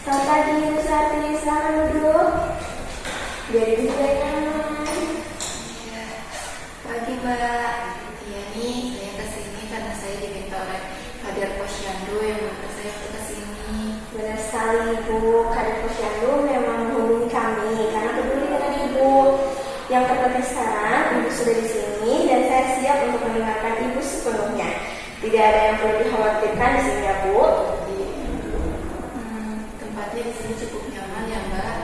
Selamat pagi Ibu Sati, selamat duduk. Jadi bisa nyaman. Ya, pagi Mbak. Ya nih, saya kesini karena saya diminta oleh Kader Posyandu yang minta saya kesini. Benar sekali Ibu, Kader Posyandu memang menghubungi kami karena peduli dengan Ibu. Yang terpenting sekarang, Ibu sudah di sini dan saya siap untuk mendengarkan Ibu sepenuhnya. Tidak ada yang perlu dikhawatirkan di sini ya Bu. Tempatnya di sini cukup nyaman ya Mbak.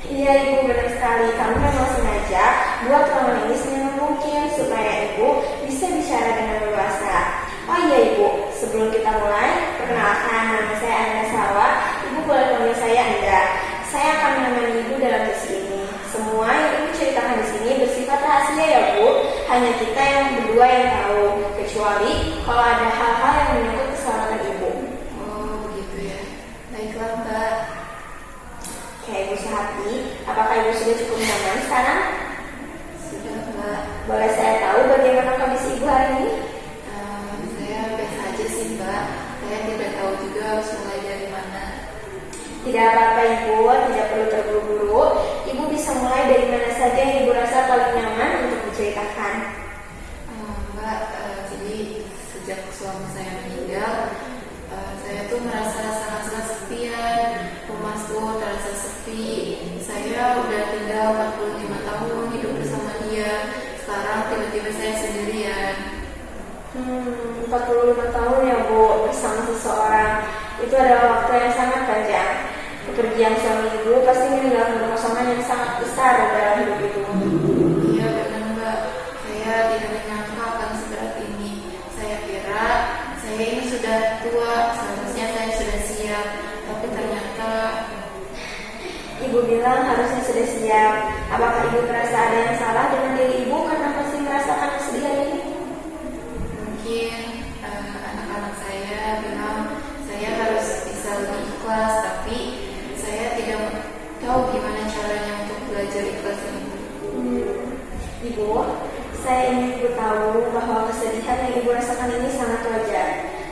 Iya Ibu, benar sekali. Kami memang sengaja buat ruangan ini senyaman mungkin supaya Ibu bisa bicara dengan leluasa. Oh iya Ibu, sebelum kita mulai, perkenalkan nama saya Anda Sawa. Ibu boleh panggil saya Anda. Saya akan menemani Ibu dalam sesi ini. Semua yang Ibu ceritakan di sini bersifat rahasia ya Bu. Hanya kita yang berdua yang tahu. Kecuali kalau ada hal-hal yang menyangkut keselamatan Ibu. Oh begitu ya. Baiklah Mbak. Oke Ibu Sehati, apakah Ibu sudah cukup nyaman sekarang? Sudah Mbak. Boleh saya tahu bagaimana kondisi Ibu hari ini? Saya biasa aja sih Mbak. Saya tidak tahu juga harus mulai dari mana. Tidak apa-apa Ibu, tidak perlu terburu-buru. Ibu bisa mulai dari mana saja yang Ibu rasa paling nyaman untuk diceritakan. Mbak, jadi sejak suami saya meninggal, saya tuh merasa sangat-sangat sepian. Rumah tuh terasa sepi. Saya udah tinggal 45 tahun hidup bersama dia. Sekarang tiba-tiba saya sendirian. 45 tahun ya Bu, bersama seseorang. Itu adalah waktu yang sangat panjang. Kepergian suami Ibu pasti meninggalkan kekosongan yang sangat besar dalam hidup Ibu. Iya benar Mbak. Saya tidak menyangka akan seberat ini. Saya kira saya ini sudah tua, seharusnya saya sudah siap. Tapi ternyata Ibu bilang harusnya sudah siap. Apakah Ibu merasa ada yang salah dengan diri Ibu karena masih merasakan kesedihan ini? mungkin anak-anak saya bilang saya harus bisa lebih ikhlas, tapi saya tidak tahu gimana caranya untuk belajar ikhlas ini. Ibu, saya ingin Ibu tahu bahwa kesedihan yang Ibu rasakan ini sangat wajar,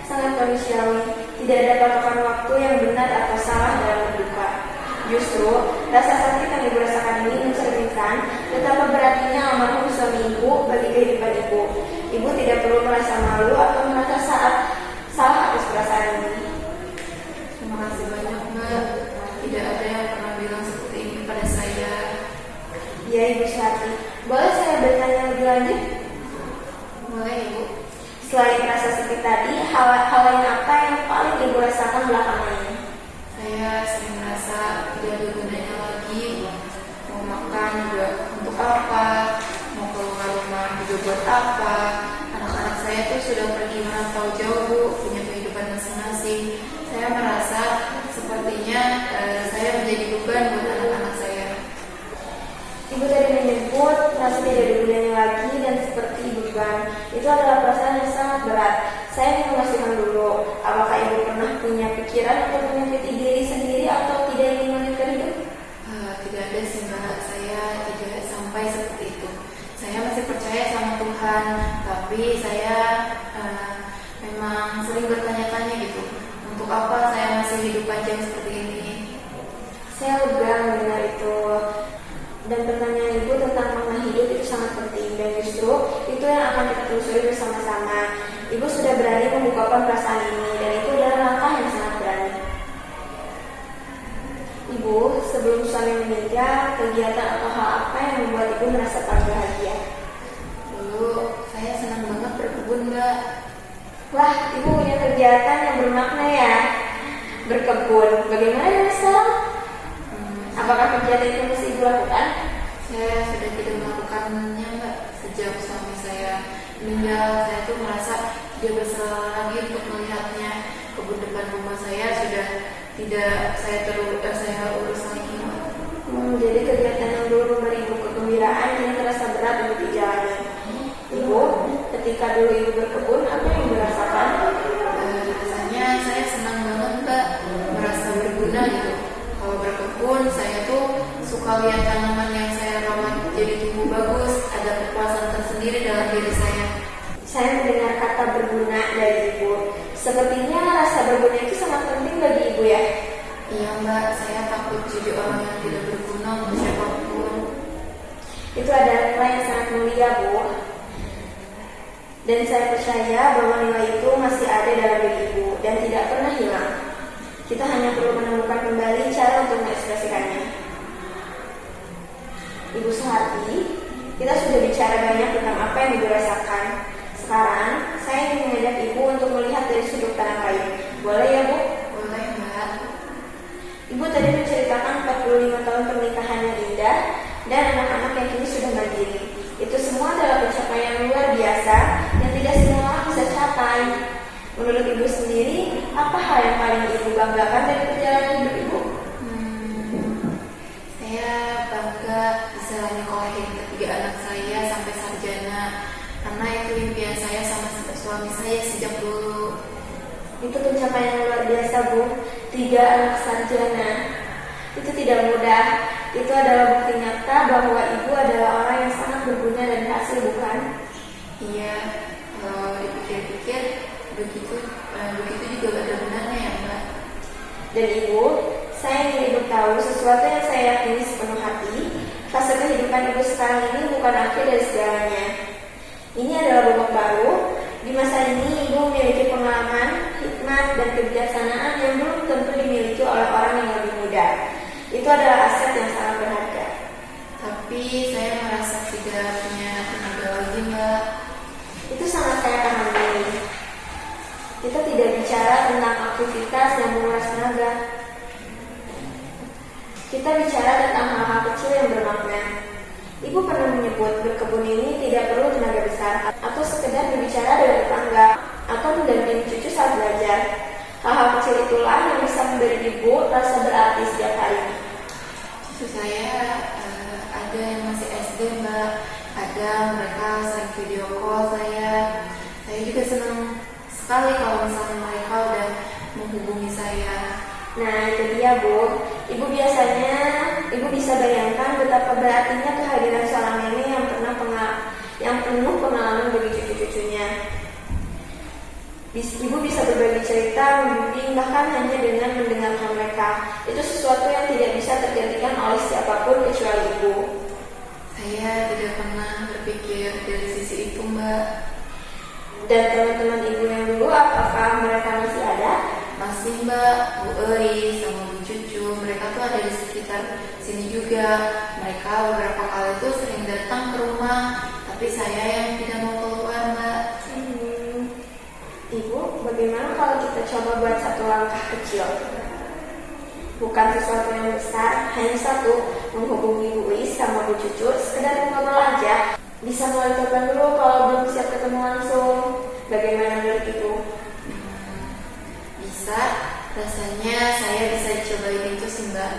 sangat manusiawi. Tidak ada patokan waktu yang benar atau salah dalam berduka. Justru, rasa sakit yang Ibu rasakan ini mencerminkan betapa beratnya almarhum suami Ibu bagi kehidupan Ibu. Ibu tidak perlu merasa malu atau merasa salah atas perasaan ini. Terima kasih banyak Mbak. Tidak ada yang pernah bilang seperti ini pada saya. Ya Ibu Syati, boleh saya bertanya lebih lanjut? Boleh Ibu. Selain rasa sakit tadi, hal lain apa yang paling Ibu rasakan belakangan ini? Saya sering merasa tidak ada gunanya lagi. Mau makan juga untuk apa? Mau keluar rumah juga buat apa? Anak-anak saya tuh sudah pergi merantau jauh Bu, punya kehidupan masing-masing. Saya merasa sepertinya saya menjadi beban buat anak-anak saya. Ibu tadi menyebut merasa tidak ada gunanya lagi dan seperti beban. Itu adalah perasaan yang sangat berat. Saya ingin memastikan dulu, apakah Ibu pernah punya pikiran untuk menyakiti diri sendiri atau tidak ingin melanjutkan hidup? Tidak ada sih Mbak, saya tidak sampai seperti itu. Saya masih percaya sama Tuhan, tapi saya memang sering bertanya-tanya gitu, untuk apa saya masih hidup panjang seperti ini? Saya lega mendengar itu. Dan pertanyaan Ibu tentang makna hidup itu sangat penting. Dan justru itu yang akan kita telusuri bersama-sama. Ibu sudah berani mengungkapkan perasaan ini. Dan itu adalah langkah yang sangat berani. Ibu, sebelum suami meninggal, kegiatan atau hal apa yang membuat Ibu merasa paling bahagia? Dulu saya senang banget berkebun Mbak. Wah, Ibu punya kegiatan yang bermakna ya. Berkebun. Bagaimana dengan sekarang? Apakah kegiatan itu masih Ibu lakukan? Saya sudah tidak melakukannya Mbak. Sejak suami saya meninggal, saya tuh merasa tidak bersalah lagi untuk melihatnya. Kebun depan rumah saya sudah tidak saya urus lagi Mbak. Jadi kegiatan yang dulu memberi Ibu kegembiraan yang terasa berat untuk dijalani. Ibu, ketika dulu Ibu berkebun, apa yang Ibu rasakan? Rasanya saya senang banget Mbak, merasa berguna gitu. Kalau berkebun, saya tuh suka lihat tanaman yang saya rawat jadi tumbuh bagus. Ada kepuasan tersendiri dalam diri saya. Saya mendengar kata berguna dari Ibu. Sepertinya rasa berguna itu sangat penting bagi Ibu ya. Iya Mbak, jadi orang yang tidak berguna untuk siapapun. Itu adalah nilai yang sangat mulia, Bu. Dan saya percaya bahwa nilai itu masih ada dalam diri Ibu dan tidak pernah hilang. Kita hanya perlu menemukan kembali cara untuk mengekspresikannya. Ibu Suharti, kita sudah bicara banyak tentang apa yang Ibu rasakan. Sekarang, saya ingin mengajak Ibu untuk melihat dari sudut pandang lain. Boleh ya, Bu? Boleh, Mbak. Ibu tadi menceritakan 45 tahun pernikahan yang indah dan anak-anak yang kini sudah mandiri. Itu semua adalah pencapaian luar biasa yang tidak semua orang bisa capai. Menurut Ibu sendiri, apa hal yang paling Ibu banggakan dari perjalanan hidup Ibu? Saya bangga bisa nyekolahin ketiga anak saya sampai sarjana, karena itu impian saya sama suami saya sejak dulu. Itu pencapaian yang luar biasa, Bu. 3 anak sarjana. Itu tidak mudah. Itu adalah bukti nyata bahwa Ibu adalah orang yang sangat berguna dan berhasil, bukan? Iya, kalau dipikir-pikir begitu juga ada benarnya ya, Mbak. Dan Ibu, saya ingin Ibu tahu sesuatu yang saya yakini sepenuh hati. Fase kehidupan Ibu sekarang ini bukan akhir dari segalanya. Ini adalah babak baru. Di masa ini Ibu memiliki pengalaman, hikmat, dan kebijaksanaan yang belum tentu dimiliki oleh orang yang lebih muda. Itu adalah aset yang sangat berharga. Tapi saya merasa tidak punya tenaga lagi, Mbak. Itu sangat saya pahami. Kita tidak bicara tentang aktivitas yang menguras tenaga. Kita bicara tentang hal-hal kecil yang bermakna. Ibu pernah menyebut berkebun ini tidak perlu tenaga besar, atau sekedar berbicara dengan tetangga, atau mendampingi cucu saat belajar. Hal-hal kecil itulah yang bisa memberi Ibu rasa berarti setiap hari. Cucu saya ada yang masih SD, Mbak. Ada mereka sering video call saya. Saya juga senang sekali kalau misalnya mereka udah menghubungi saya. Nah, itu dia, Bu. Ibu bisa bayangkan betapa berartinya kehadiran seorang nenek yang penuh pengalaman bagi cucu-cucunya. Ibu bisa berbagi cerita, membimbing, bahkan hanya dengan mendengarkan mereka. Itu sesuatu yang tidak bisa tergantikan oleh siapapun kecuali Ibu. Saya tidak pernah berpikir dari sisi itu, Mbak. Dan teman-teman Ibu yang dulu, apakah mereka masih ada? Masih, Mbak. Bu Eri sama Bu Cucu, mereka tuh ada di sekitar sini juga. Mereka beberapa kali tuh sering datang ke rumah, tapi saya yang tidak mau keluar, Mbak. Ibu, bagaimana kalau kita coba buat satu langkah kecil? Bukan sesuatu yang besar, hanya satu, menghubungi Bu Is sama Bu Cucu, sekedar ngobrol aja. Bisa mulai telepon dulu kalau belum siap ketemu langsung. Bagaimana menurut Ibu? Bisa, rasanya saya bisa dicobain itu sih, Mbak.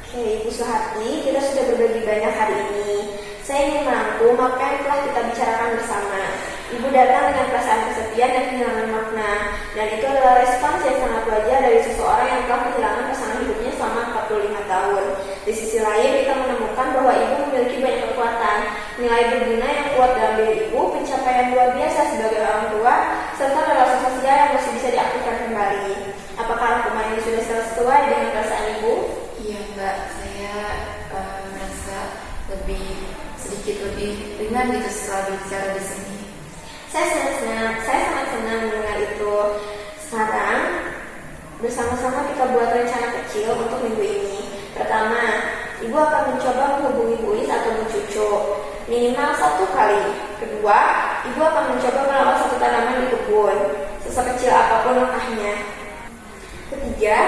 Oke, Ibu Suharti, kita sudah berbagi banyak hari ini. Saya ingin merangkum apa yang telah kita bicarakan bersama. Ibu datang dengan perasaan kesepian dan kehilangan makna, dan itu adalah respons yang sangat wajar dari seseorang yang telah kehilangan pasangan hidupnya selama 45 tahun. Di sisi lain, kita menemukan bahwa Ibu memiliki banyak kekuatan, nilai berguna yang kuat dalam diri Ibu, pencapaian luar biasa sebagai orang tua, serta relasi sosial yang masih bisa diaktifkan kembali. Apakah rangkuman ini sudah sesuai dengan perasaan Ibu? Iya, Mbak. Saya merasa sedikit lebih ringan gitu setelah bicara di sini. Saya sangat senang mendengar itu. Sekarang, bersama-sama kita buat rencana kecil untuk minggu ini. Pertama, Ibu akan mencoba menghubungi Bu Is atau Bu Cucu minimal 1 kali. Kedua, Ibu akan mencoba merawat satu tanaman di kebun, sekecil apapun langkahnya. Ketiga,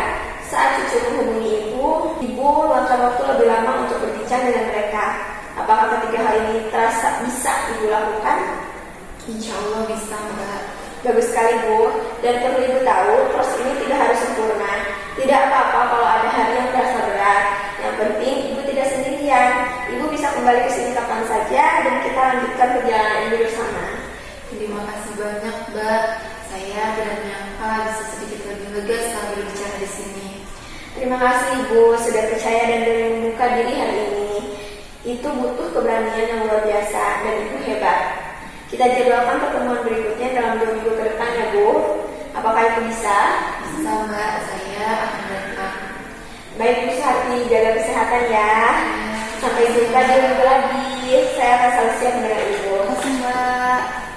saat cucu menghubungi Ibu luangkan waktu lebih lama untuk berbincang dengan mereka. Apakah ketiga hal ini terasa bisa Ibu lakukan? Insya Allah bisa, Mbak. Bagus sekali, Bu. Dan perlu Ibu tahu, proses ini tidak harus sempurna. Tidak apa-apa kalau ada hari yang terasa berat. Yang penting Ibu tidak sendirian. Ibu bisa kembali ke sini kapan saja dan kita lanjutkan perjalanan ini bersama. Terima kasih banyak, Mbak. Saya tidak menyangka bisa sedikit lebih lega setelah berbicara di sini. Terima kasih Ibu sudah percaya dan berani membuka diri hari ini. Itu butuh keberanian yang luar biasa dan Ibu hebat. Kita jadwalkan pertemuan berikutnya dalam 2 minggu ke depan ya, Bu. Apakah itu bisa? Bisa, Mbak. Saya akan datang. Baik, Bu Suharti. masih jaga kesehatan ya. Sampai jumpa di minggu lagi. Saya akan selalu siap mendengar Ibu. Terima kasih Mbak.